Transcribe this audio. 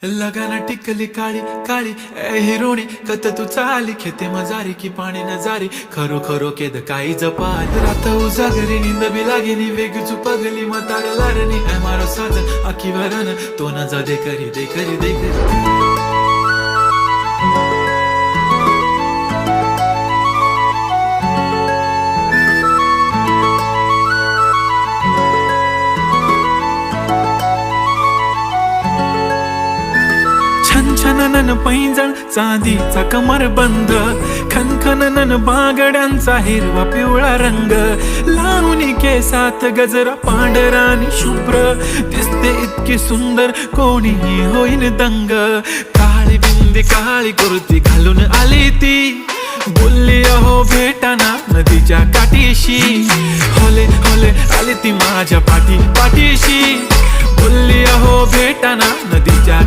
लगाना टिकली काळी काळी ए हिरोणी कत तू चाली खेते मजारी की पाणी नजारी खरो खरो केद काही जपाल रात उजागरी निंद बी लागेनी वेग चुपगली मतार लारणी ए मारो साथ आखी वरन तो न जा दे करी दे करी दे करी छनछनन पैंजण चांदीचा कमर बंद खनखनन बागड्यांचा हिरवा पिवळा रंग लावणी केसात गजरा पांढरा आणि शुभ्र दिसते इतकी सुंदर कोणीही होईन दंग काळी बिंदी काळी कुर्ती घालून आली ती बोलली अहो भेटाना नदीच्या काठीशी होले होले आली ती माझ्या पाठीशी बोलली अहो भेटाना नदीच्या